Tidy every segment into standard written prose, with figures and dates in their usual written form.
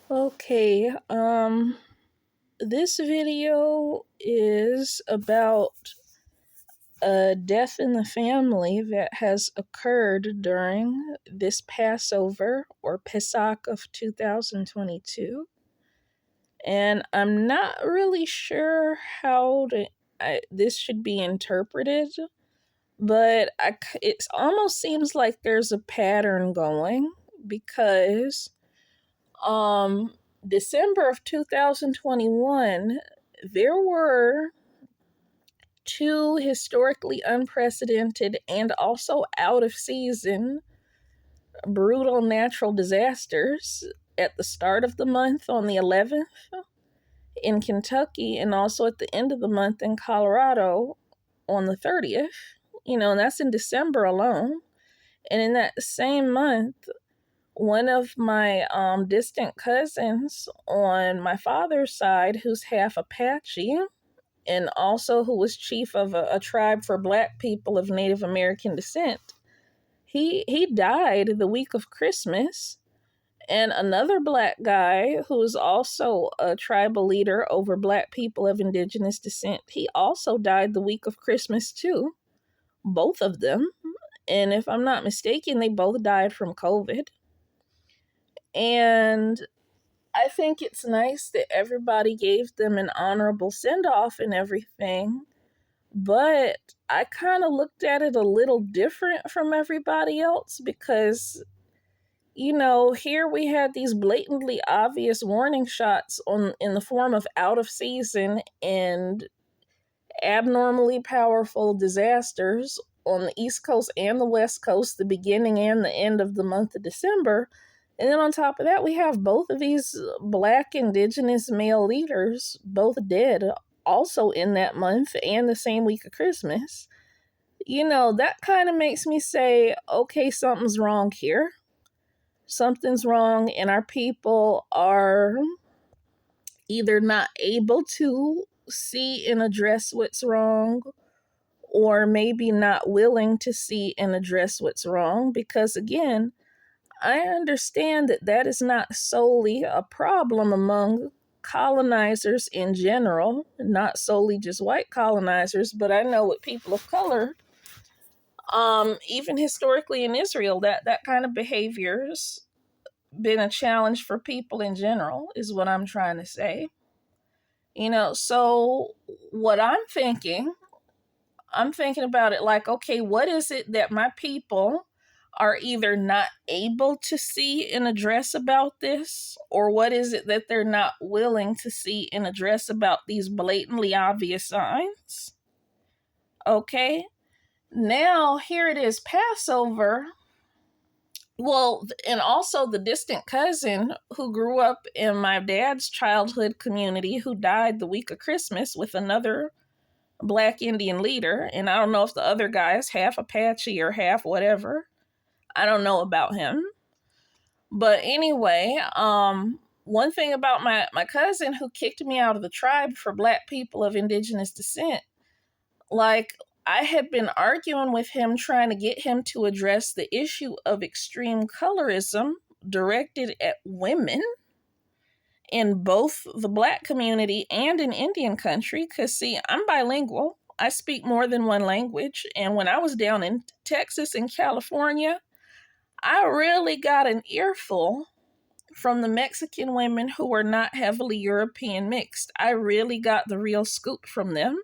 Okay, this video is about a death in the family that has occurred during this Passover or Pesach of 2022. And I'm not really sure how this should be interpreted, but it almost seems like there's a pattern going because um December of 2021, there were two historically unprecedented and also out of season brutal natural disasters at the start of the month on the 11th in Kentucky, and also at the end of the month in Colorado on the 30th. And that's in December alone. And in that same month, one of my distant cousins on my father's side, who's half Apache, and also who was chief of a tribe for Black people of Native American descent, he died the week of Christmas. And another Black guy who is also a tribal leader over Black people of Indigenous descent, he also died the week of Christmas too. Both of them. And if I'm not mistaken, they both died from COVID. And I think it's nice that everybody gave them an honorable send off and everything. But I kind of looked at it a little different from everybody else because, here we had these blatantly obvious warning shots in the form of out of season and abnormally powerful disasters on the East Coast and the West Coast, the beginning and the end of the month of December. And then on top of that, we have both of these Black Indigenous male leaders both dead also in that month and the same week of Christmas. That kind of makes me say, okay, something's wrong here. Something's wrong, and our people are either not able to see and address what's wrong, or maybe not willing to see and address what's wrong. Because again, I understand that is not solely a problem among colonizers in general, not solely just white colonizers, but I know with people of color, even historically in Israel, that kind of behavior's been a challenge for people in general, is what I'm trying to say. So what I'm thinking about it like, okay, what is it that my people are either not able to see and address about this, or what is it that they're not willing to see and address about these blatantly obvious signs? Okay, now here it is, Passover. Well, and also the distant cousin who grew up in my dad's childhood community who died the week of Christmas with another Black Indian leader. And I don't know if the other guy is half Apache or half whatever. I don't know about him. But anyway, one thing about my cousin who kicked me out of the tribe for Black people of Indigenous descent, like, I had been arguing with him, trying to get him to address the issue of extreme colorism directed at women in both the Black community and in Indian country. Because, see, I'm bilingual. I speak more than one language. And when I was down in Texas and California, I really got an earful from the Mexican women who were not heavily European mixed. I really got the real scoop from them.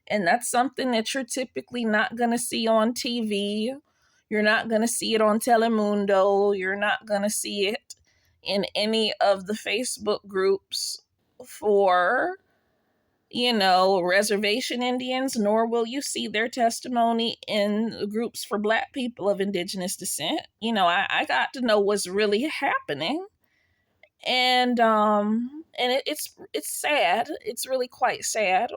And that's something that you're typically not going to see on TV. You're not going to see it on Telemundo. You're not going to see it in any of the Facebook groups for, reservation Indians, nor will you see their testimony in groups for Black people of Indigenous descent. I got to know what's really happening. And it's sad. It's really quite sad,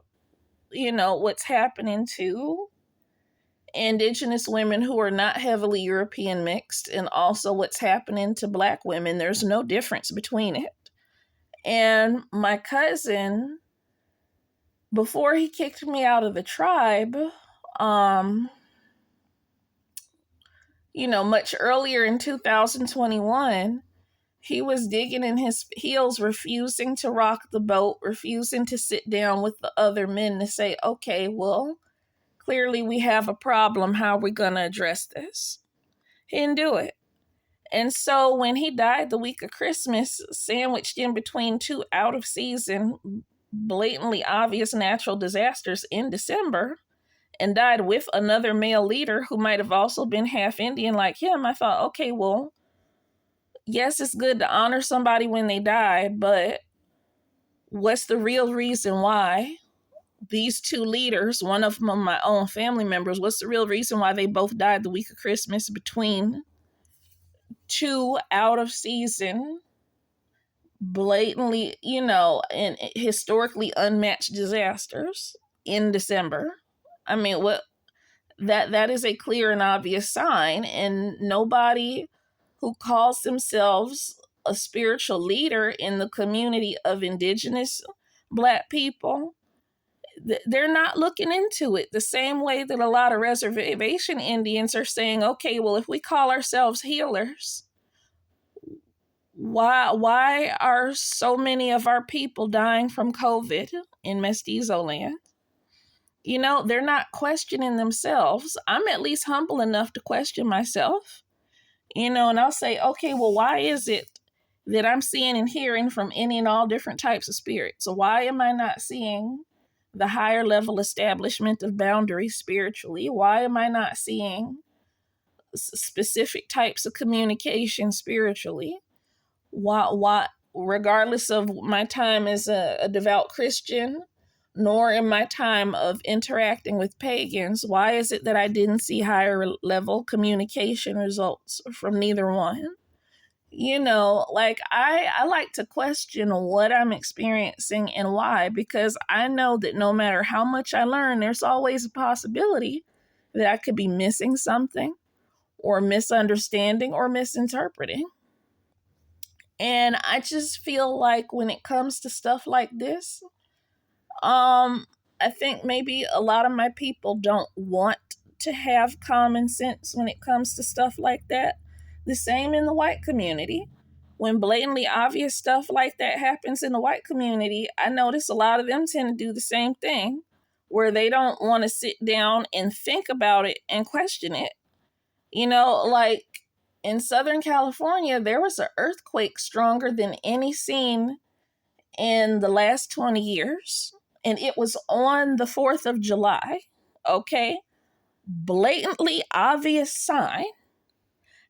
what's happening to Indigenous women who are not heavily European mixed, and also what's happening to Black women. There's no difference between it. And my cousin, before he kicked me out of the tribe, much earlier in 2021, He was digging in his heels, refusing to rock the boat, refusing to sit down with the other men to say, okay, well, clearly we have a problem. How are we going to address this? He didn't do it. And so when he died the week of Christmas, sandwiched in between two out of season, blatantly obvious natural disasters in December, and died with another male leader who might have also been half Indian like him, I thought, okay, well, yes, it's good to honor somebody when they die, but what's the real reason why these two leaders, one of them my own family members, what's the real reason why they both died the week of Christmas between two out of season, blatantly, and historically unmatched disasters in December? I mean, what that is a clear and obvious sign, and nobody who calls themselves a spiritual leader in the community of indigenous Black people, they're not looking into it the same way that a lot of reservation Indians are saying, okay, well, if we call ourselves healers, why are so many of our people dying from COVID in Mestizo land? They're not questioning themselves. I'm at least humble enough to question myself, and I'll say, okay, well, why is it that I'm seeing and hearing from any and all different types of spirits? So why am I not seeing the higher level establishment of boundaries spiritually? Why am I not seeing specific types of communication spiritually? Why, regardless of my time as a devout Christian, nor in my time of interacting with pagans, why is it that I didn't see higher level communication results from neither one? Like I like to question what I'm experiencing and why, because I know that no matter how much I learn, there's always a possibility that I could be missing something or misunderstanding or misinterpreting. And I just feel like when it comes to stuff like this, I think maybe a lot of my people don't want to have common sense when it comes to stuff like that. The same in the white community. When blatantly obvious stuff like that happens in the white community, I notice a lot of them tend to do the same thing, where they don't want to sit down and think about it and question it. Like in Southern California, there was an earthquake stronger than any seen in the last 20 years. And it was on the 4th of July. Okay. Blatantly obvious sign.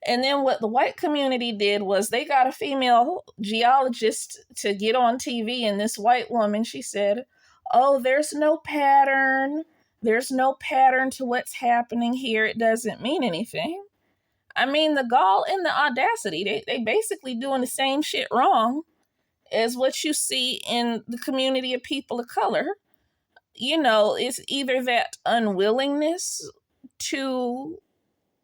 And then what the white community did was they got a female geologist to get on TV. And this white woman, she said, oh, there's no pattern. There's no pattern to what's happening here. It doesn't mean anything. I mean, the gall and the audacity, they basically doing the same shit wrong as what you see in the community of people of color. It's either that unwillingness to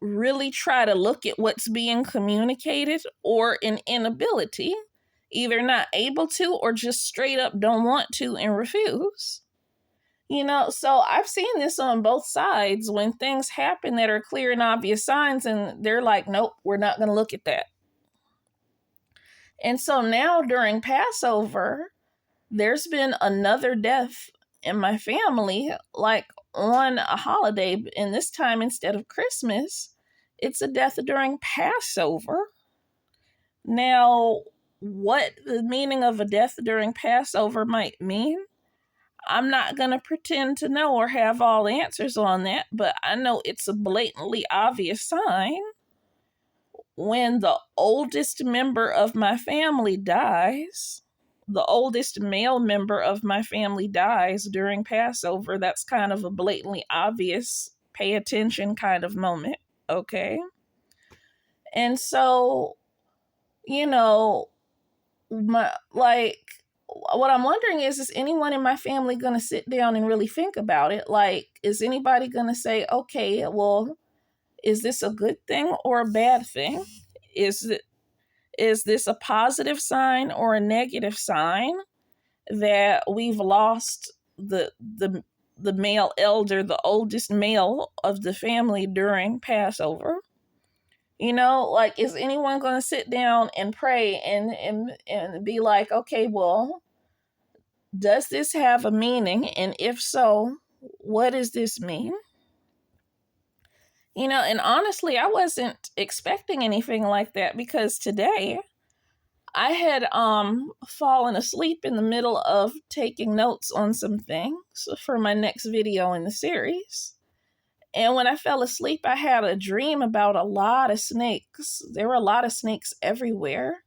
really try to look at what's being communicated, or an inability, either not able to or just straight up don't want to and refuse. So I've seen this on both sides when things happen that are clear and obvious signs, and they're like, nope, we're not going to look at that. And so now during Passover, there's been another death in my family, like on a holiday, and this time instead of Christmas, it's a death during Passover. Now, what the meaning of a death during Passover might mean, I'm not going to pretend to know or have all answers on that, but I know it's a blatantly obvious sign. When the oldest member of my family dies, the oldest male member of my family dies during Passover, that's kind of a blatantly obvious, pay attention kind of moment, okay? And so, what I'm wondering is anyone in my family going to sit down and really think about it? Like, is anybody going to say, okay, well, is this a good thing or a bad thing? Is this a positive sign or a negative sign that we've lost the male elder, the oldest male of the family during Passover? Like, is anyone going to sit down and pray and be like, okay, well, does this have a meaning? And if so, what does this mean? And honestly, I wasn't expecting anything like that, because today I had fallen asleep in the middle of taking notes on some things for my next video in the series. And when I fell asleep, I had a dream about a lot of snakes. There were a lot of snakes everywhere,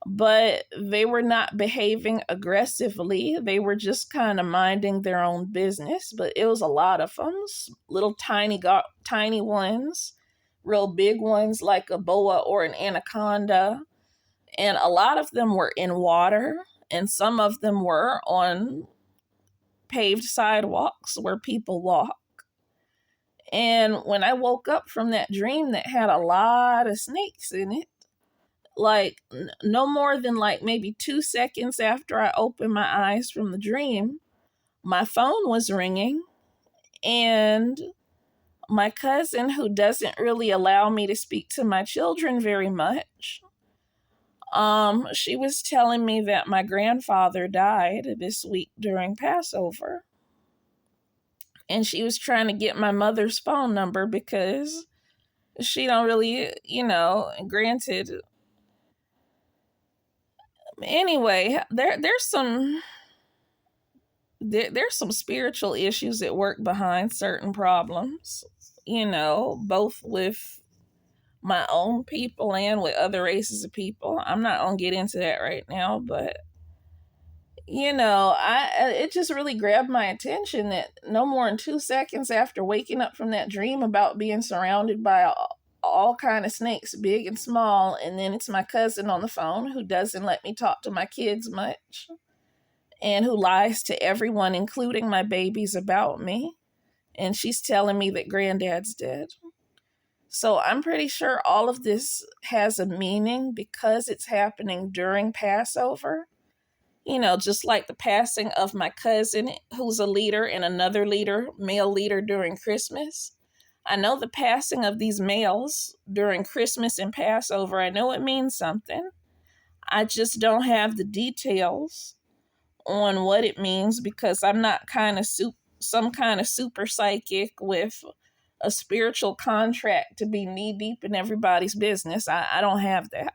but they were not behaving aggressively. They were just kind of minding their own business, but it was a lot of them. Little tiny ones, real big ones like a boa or an anaconda. And a lot of them were in water, and some of them were on paved sidewalks where people walk. And when I woke up from that dream that had a lot of snakes in it, like no more than like maybe 2 seconds after I opened my eyes from the dream, my phone was ringing, and my cousin, who doesn't really allow me to speak to my children very much, she was telling me that my grandfather died this week during Passover. And she was trying to get my mother's phone number because she don't really, granted. Anyway, there's some spiritual issues at work behind certain problems, both with my own people and with other races of people. I'm not gonna get into that right now, but it just really grabbed my attention that no more than 2 seconds after waking up from that dream about being surrounded by all kind of snakes, big and small, and then it's my cousin on the phone who doesn't let me talk to my kids much, and who lies to everyone, including my babies, about me. And she's telling me that granddad's dead. So I'm pretty sure all of this has a meaning because it's happening during Passover. Just like the passing of my cousin, who's a leader, and another leader, male leader, during Christmas. I know the passing of these males during Christmas and Passover. I know it means something. I just don't have the details on what it means, because I'm not some kind of super psychic with a spiritual contract to be knee deep in everybody's business. I don't have that.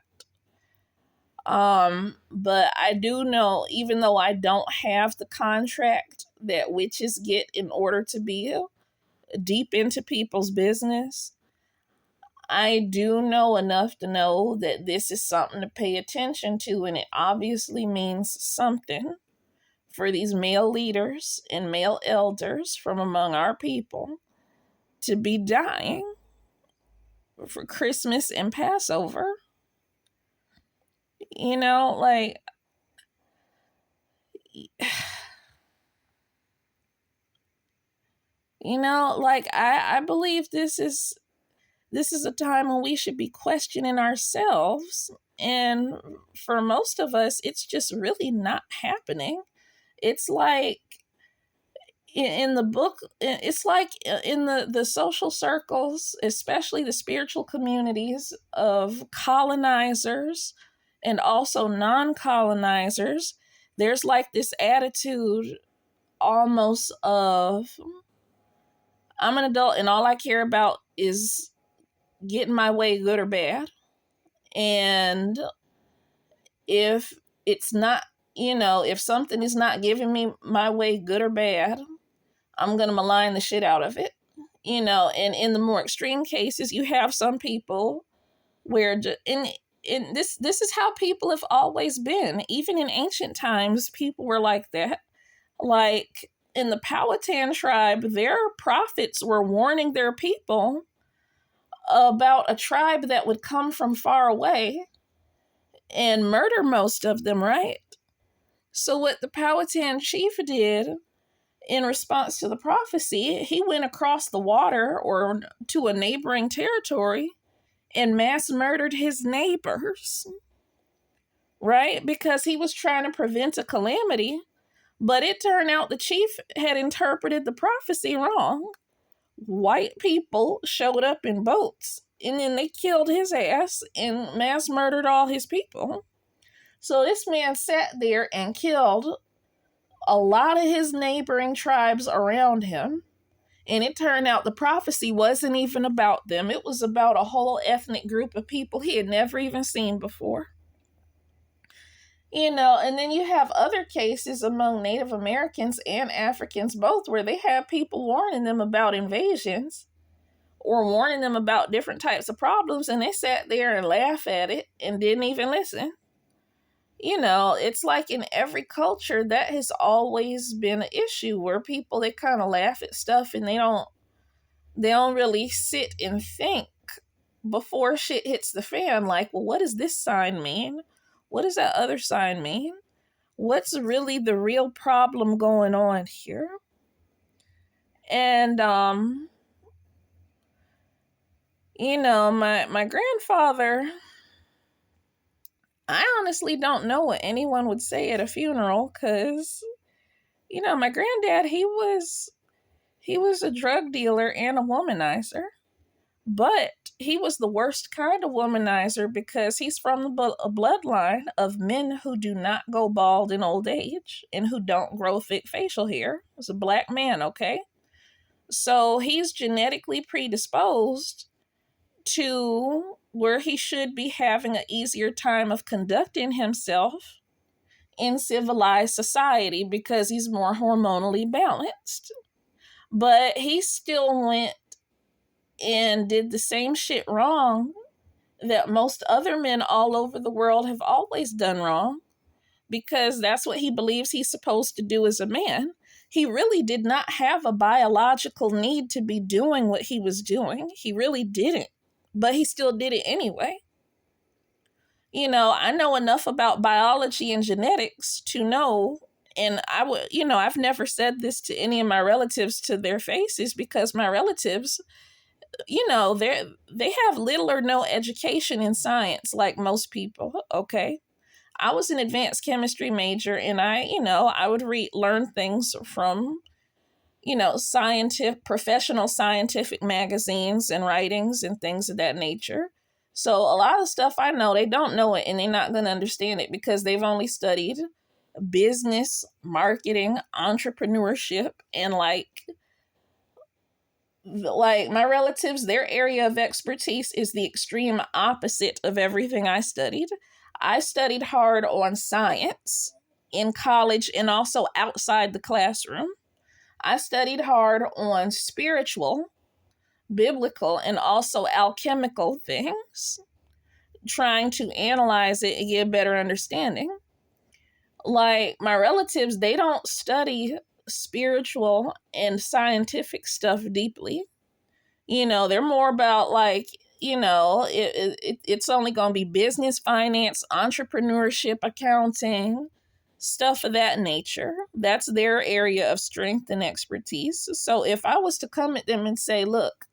But I do know, even though I don't have the contract that witches get in order to be deep into people's business, I do know enough to know that this is something to pay attention to, and it obviously means something for these male leaders and male elders from among our people to be dying for Christmas and Passover. Like, I believe this is a time when we should be questioning ourselves. And for most of us, it's just really not happening. It's like in the book, it's like in the social circles, especially the spiritual communities of colonizers and also non-colonizers, there's like this attitude almost of, I'm an adult and all I care about is getting my way, good or bad. And if it's not, if something is not giving me my way, good or bad, I'm going to malign the shit out of it. And in the more extreme cases, you have some people where, and this is how people have always been. Even in ancient times, people were like that. Like in the Powhatan tribe, their prophets were warning their people about a tribe that would come from far away and murder most of them, right? So what the Powhatan chief did in response to the prophecy, he went across the water or to a neighboring territory and mass murdered his neighbors, right? Because he was trying to prevent a calamity. But it turned out the chief had interpreted the prophecy wrong. White people showed up in boats and then they killed his ass and mass murdered all his people. So this man sat there and killed a lot of his neighboring tribes around him. And it turned out the prophecy wasn't even about them. It was about a whole ethnic group of people he had never even seen before. And then you have other cases among Native Americans and Africans both where they have people warning them about invasions or warning them about different types of problems, and they sat there and laughed at it and didn't even listen. It's like in every culture that has always been an issue where people, they kind of laugh at stuff and they don't really sit and think before shit hits the fan. Like, well, what does this sign mean? What does that other sign mean? What's really the real problem going on here? And my grandfather, I honestly don't know what anyone would say at a funeral, because my granddad, he was a drug dealer and a womanizer. But he was the worst kind of womanizer because he's from a bloodline of men who do not go bald in old age and who don't grow thick facial hair. He's a black man, okay? So he's genetically predisposed to where he should be having an easier time of conducting himself in civilized society because he's more hormonally balanced. But he still went and did the same shit wrong that most other men all over the world have always done wrong, because that's what he believes he's supposed to do as a man. He really did not have a biological need to be doing what he was doing. He really didn't, but he still did it anyway. I know enough about biology and genetics to know, and I've never said this to any of my relatives to their faces, because my relatives, they have little or no education in science like most people, okay? I was an advanced chemistry major, and I would learn things from, professional scientific magazines and writings and things of that nature. So a lot of stuff I know, they don't know it and they're not going to understand it because they've only studied business, marketing, entrepreneurship, and like my relatives, their area of expertise is the extreme opposite of everything I studied. I studied hard on science in college and also outside the classroom. I studied hard on spiritual, biblical, and also alchemical things, trying to analyze it and get a better understanding. Like my relatives, they don't study spiritual and scientific stuff deeply. They're more about it's only going to be business, finance, entrepreneurship, accounting, stuff of that nature. That's their area of strength and expertise. So if I was to come at them and say, look,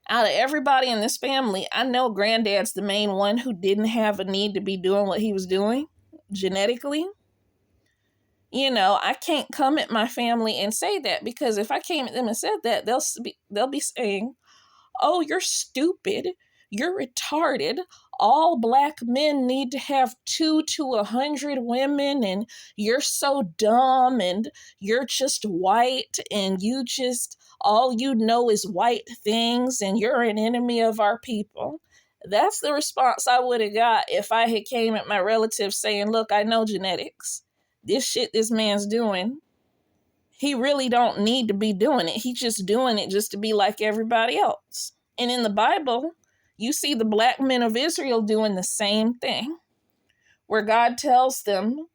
out of everybody in this family, I know granddad's the main one who didn't have a need to be doing what he was doing genetically. I can't come at my family and say that, because if I came at them and said that, they'll be saying, oh, you're stupid, you're retarded, all black men need to have 2 to 100 women, and you're so dumb, and you're just white, and all you know is white things, and you're an enemy of our people. That's the response I would have got if I had came at my relatives saying, look, I know genetics. This shit this man's doing, he really don't need to be doing it. He's just doing it just to be like everybody else. And in the Bible, you see the black men of Israel doing the same thing, where God tells them,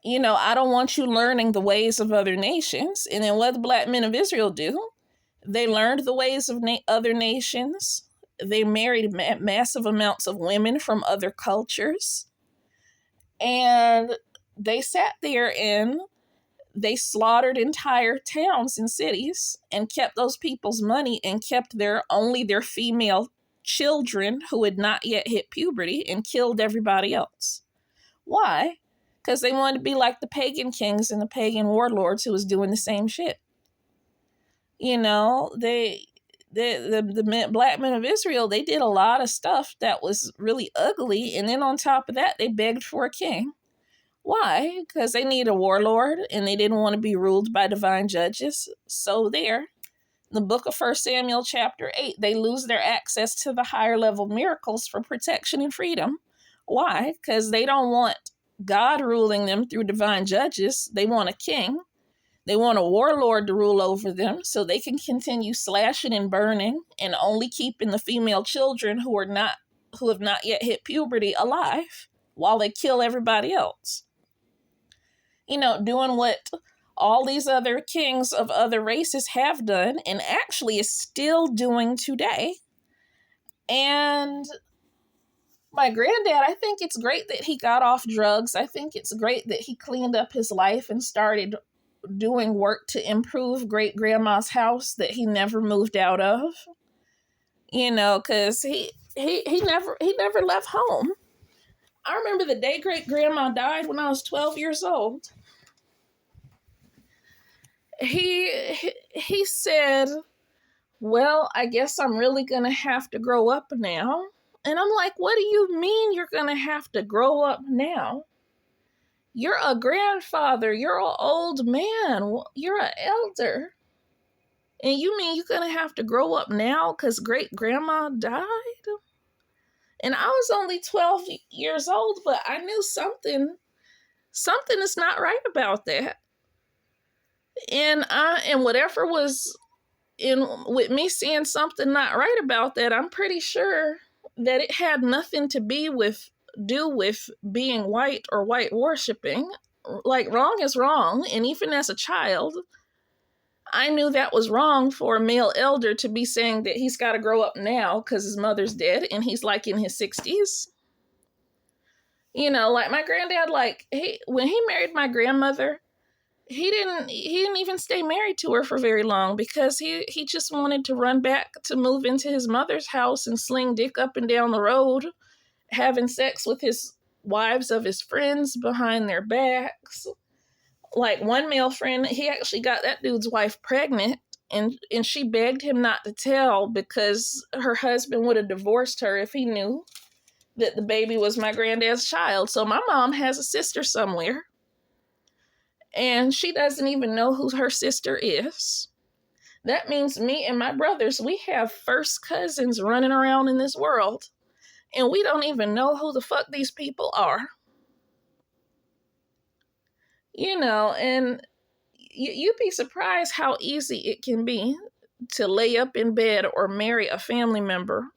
I don't want you learning the ways of other nations. And then what the black men of Israel do? They learned the ways of other nations. They married massive amounts of women from other cultures. And they sat there and they slaughtered entire towns and cities and kept those people's money and kept only their female children who had not yet hit puberty and killed everybody else. Why? Because they wanted to be like the pagan kings and the pagan warlords who was doing the same shit. the black men of Israel, they did a lot of stuff that was really ugly. And then on top of that, they begged for a king. Why? Because they need a warlord and they didn't want to be ruled by divine judges. So there, the book of 1 Samuel chapter 8, they lose their access to the higher level miracles for protection and freedom. Why? Because they don't want God ruling them through divine judges. They want a king. They want a warlord to rule over them so they can continue slashing and burning and only keeping the female children who have not yet hit puberty alive while they kill everybody else. Doing what all these other kings of other races have done and actually is still doing today. And my granddad, I think it's great that he got off drugs. I think it's great that he cleaned up his life and started doing work to improve great grandma's house that he never moved out of. Because he never left home. I remember the day great grandma died when I was 12 years old. He said, well, I guess I'm really going to have to grow up now. And I'm like, what do you mean you're going to have to grow up now? You're a grandfather. You're an old man. You're an elder. And you mean you're going to have to grow up now because great grandma died? And I was only 12 years old, but I knew something is not right about that. And whatever was with me seeing something not right about that, I'm pretty sure that it had nothing to do with being white or white worshiping. Like, wrong is wrong. And even as a child, I knew that was wrong for a male elder to be saying that he's got to grow up now because his mother's dead and he's like in his 60s. Like my granddad, when he married my grandmother, he didn't even stay married to her for very long because he just wanted to run back to move into his mother's house and sling dick up and down the road, having sex with his wives of his friends behind their backs. Like one male friend, he actually got that dude's wife pregnant and she begged him not to tell because her husband would have divorced her if he knew that the baby was my granddad's child. So my mom has a sister somewhere. And she doesn't even know who her sister is. That means me and my brothers, we have first cousins running around in this world. And we don't even know who the fuck these people are. And you'd be surprised how easy it can be to lay up in bed or marry a family member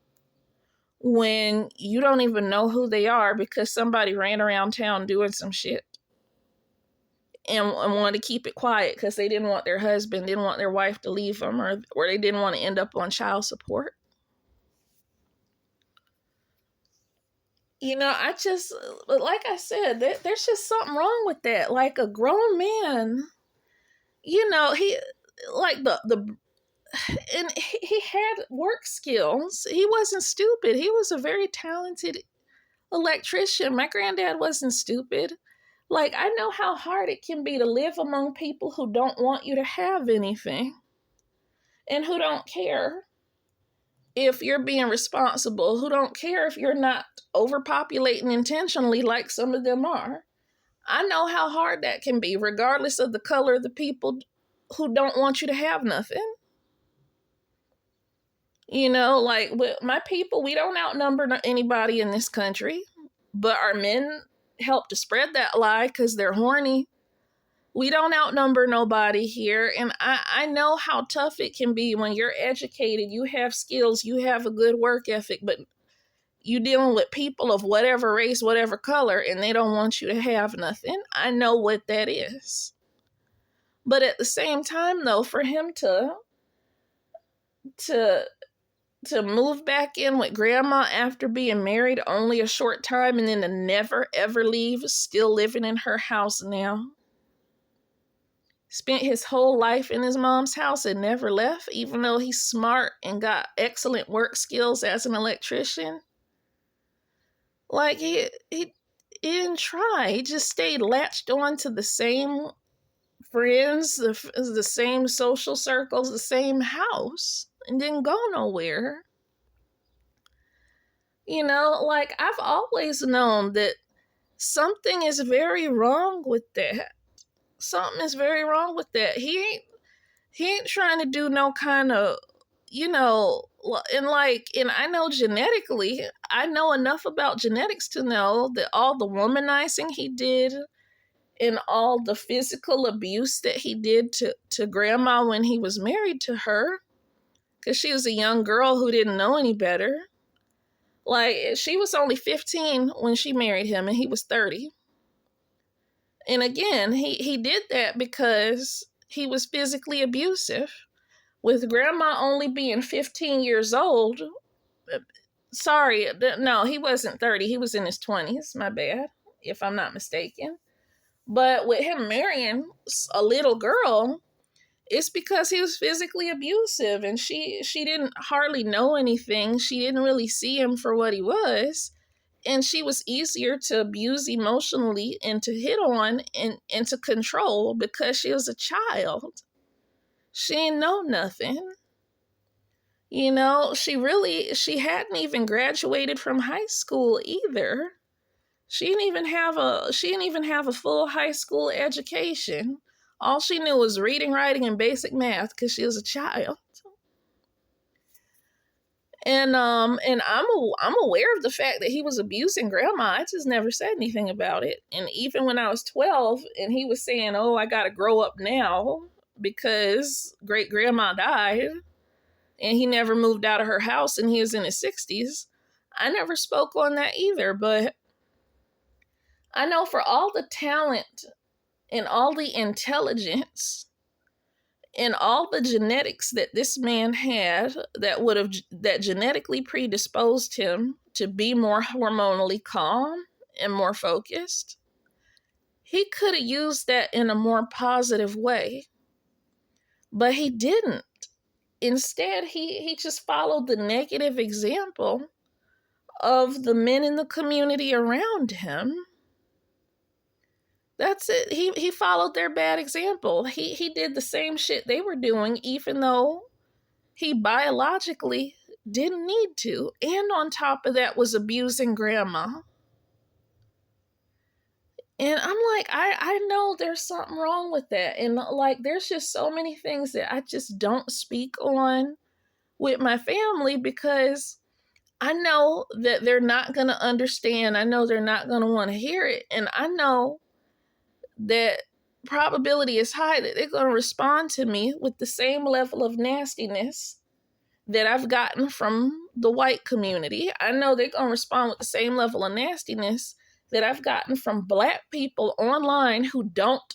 when you don't even know who they are because somebody ran around town doing some shit. And wanted to keep it quiet because they didn't want their husband, didn't want their wife to leave them, or they didn't want to end up on child support. I just, like I said, there's just something wrong with that. Like a grown man, he, like and he had work skills. He wasn't stupid. He was a very talented electrician. My granddad wasn't stupid. Like, I know how hard it can be to live among people who don't want you to have anything and who don't care if you're being responsible, who don't care if you're not overpopulating intentionally like some of them are. I know how hard that can be, regardless of the color of the people who don't want you to have nothing. With my people, we don't outnumber anybody in this country, but our men help to spread that lie because they're horny. We don't outnumber nobody here. And I know how tough it can be when you're educated, you have skills, you have a good work ethic, but you dealing with people of whatever race, whatever color, and they don't want you to have nothing. I know what that is. But at the same time, though, for him to move back in with grandma after being married only a short time and then to never, ever leave, still living in her house now. Spent his whole life in his mom's house and never left, even though he's smart and got excellent work skills as an electrician. Like, he didn't try. He just stayed latched on to the same friends, the same social circles, the same house. and didn't go nowhere. You know, like, I've always known that something is very wrong with that. Something is very wrong with that. He ain't trying to do no kind of, you know, and I know genetically, I know enough about genetics to know that all the womanizing he did and all the physical abuse that he did to grandma when he was married to her, because she was a young girl who didn't know any better. Like, she was only 15 when she married him, and he was 30. And again, he did that because he was physically abusive. With grandma only being 15 years old, sorry, no, he wasn't 30. He was in his 20s, my bad, if I'm not mistaken. But with him marrying a little girl, it's because he was physically abusive, and she didn't hardly know anything. She didn't really see him for what he was. And she was easier to abuse emotionally and to hit on and to control because she was a child. She didn't know nothing. You know, she hadn't even graduated from high school either. She didn't even have a full high school education. All she knew was reading, writing, and basic math because she was a child. And I'm aware of the fact that he was abusing grandma. I just never said anything about it. And even when I was 12 and he was saying, "Oh, I got to grow up now because great grandma died," and he never moved out of her house and he was in his 60s, I never spoke on that either. But I know for all the talent and all the intelligence and all the genetics that this man had that genetically predisposed him to be more hormonally calm and more focused, he could have used that in a more positive way. But he didn't. Instead, he just followed the negative example of the men in the community around him. That's it. He followed their bad example. He did the same shit they were doing, even though he biologically didn't need to. And on top of that was abusing grandma. And I'm like, I know there's something wrong with that. And like, there's just so many things that I just don't speak on with my family because I know that they're not going to understand. I know they're not going to want to hear it. And I know that probability is high that they're going to respond to me with the same level of nastiness that I've gotten from the white community. I know they're going to respond with the same level of nastiness that I've gotten from Black people online who don't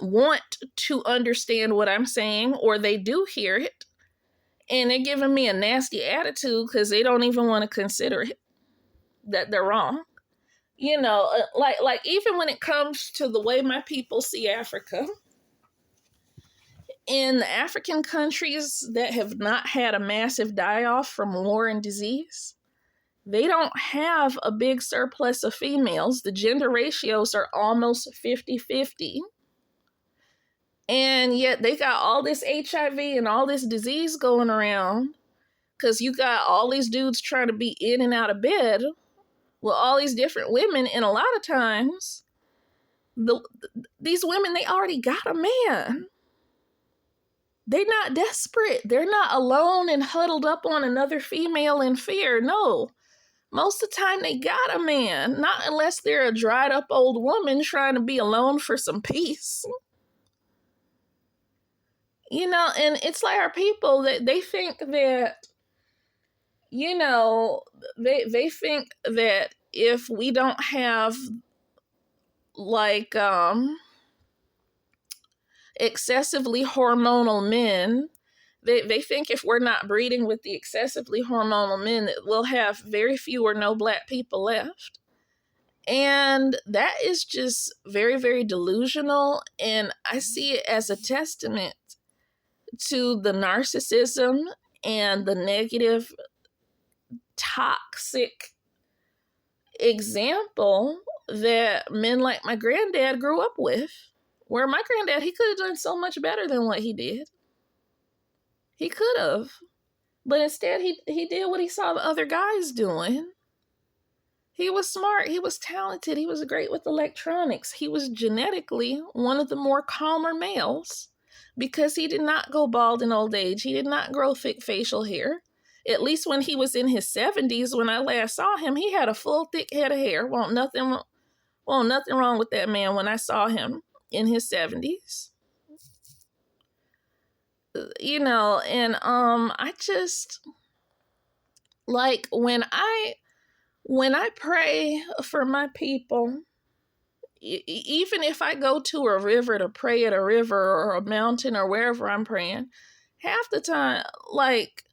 want to understand what I'm saying, or they do hear it and they're giving me a nasty attitude because they don't even want to consider it, that they're wrong. You know, like even when it comes to the way my people see Africa, in the African countries that have not had a massive die-off from war and disease, they don't have a big surplus of females. The gender ratios are almost 50-50. And yet they got all this HIV and all this disease going around because you got all these dudes trying to be in and out of bed with all these different women. And a lot of times, these women, they already got a man. They're not desperate. They're not alone and huddled up on another female in fear. No. Most of the time, they got a man. Not unless they're a dried up old woman trying to be alone for some peace. You know, and it's like our people that they think that, you know, they think that if we don't have like excessively hormonal men, they think if we're not breeding with the excessively hormonal men that we'll have very few or no Black people left. And that is just very, very delusional. And I see it as a testament to the narcissism and the negative, toxic example that men like my granddad grew up with. Where my granddad, he could have done so much better than what he did. He could have. But instead, he did what he saw the other guys doing. He was smart. He was talented. He was great with electronics. He was genetically one of the more calmer males because he did not go bald in old age. He did not grow thick facial hair. At least when he was in his 70s, when I last saw him, he had a full, thick head of hair. Won't nothing wrong with that man when I saw him in his 70s. You know, and I just, like, when I pray for my people, even if I go to a river to pray at a river or a mountain or wherever I'm praying, half the time, like,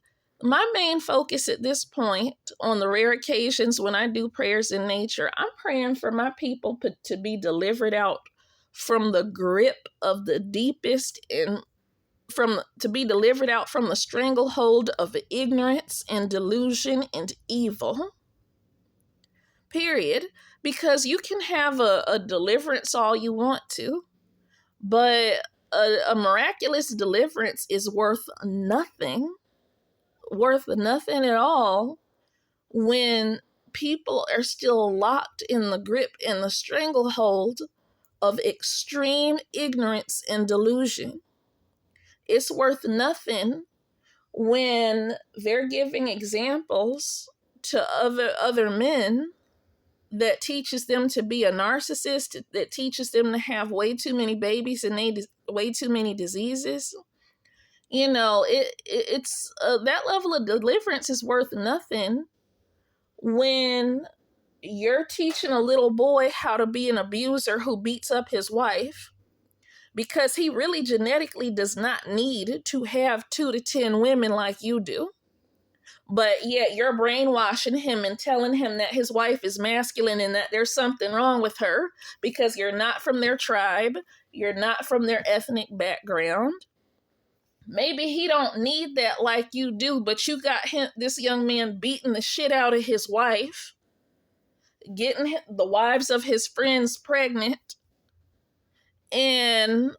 my main focus at this point, on the rare occasions when I do prayers in nature, I'm praying for my people to be delivered out from the grip of the deepest and to be delivered out from the stranglehold of ignorance and delusion and evil. Period. Because you can have a deliverance all you want to, but a miraculous deliverance is worth nothing at all when people are still locked in the grip and the stranglehold of extreme ignorance and delusion. It's worth nothing when they're giving examples to other men that teaches them to be a narcissist, that teaches them to have way too many babies and way too many diseases. You know, it's that level of deliverance is worth nothing when you're teaching a little boy how to be an abuser who beats up his wife, because he really genetically does not need to have 2 to 10 women like you do. But yet you're brainwashing him and telling him that his wife is masculine and that there's something wrong with her because you're not from their tribe, you're not from their ethnic background. Maybe he don't need that like you do, but you got this young man beating the shit out of his wife, getting the wives of his friends pregnant, and,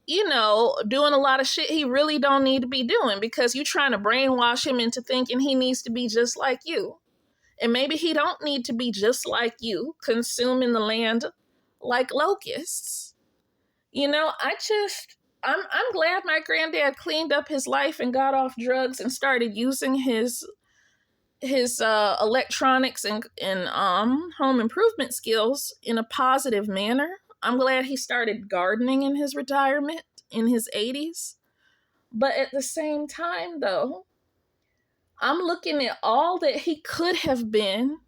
you know, doing a lot of shit he really don't need to be doing because you're trying to brainwash him into thinking he needs to be just like you. And maybe he don't need to be just like you, consuming the land like locusts. You know, I'm glad my granddad cleaned up his life and got off drugs and started using his electronics and home improvement skills in a positive manner. I'm glad he started gardening in his retirement in his 80s. But at the same time, though, I'm looking at all that he could have been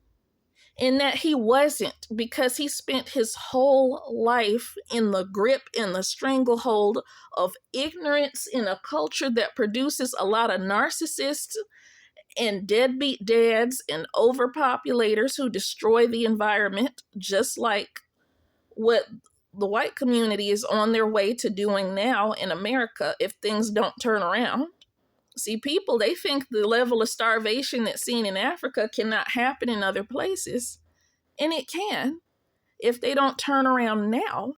and that he wasn't, because he spent his whole life in the grip and the stranglehold of ignorance in a culture that produces a lot of narcissists and deadbeat dads and overpopulators who destroy the environment, just like what the white community is on their way to doing now in America if things don't turn around. See, people, they think the level of starvation that's seen in Africa cannot happen in other places. And it can if they don't turn around now.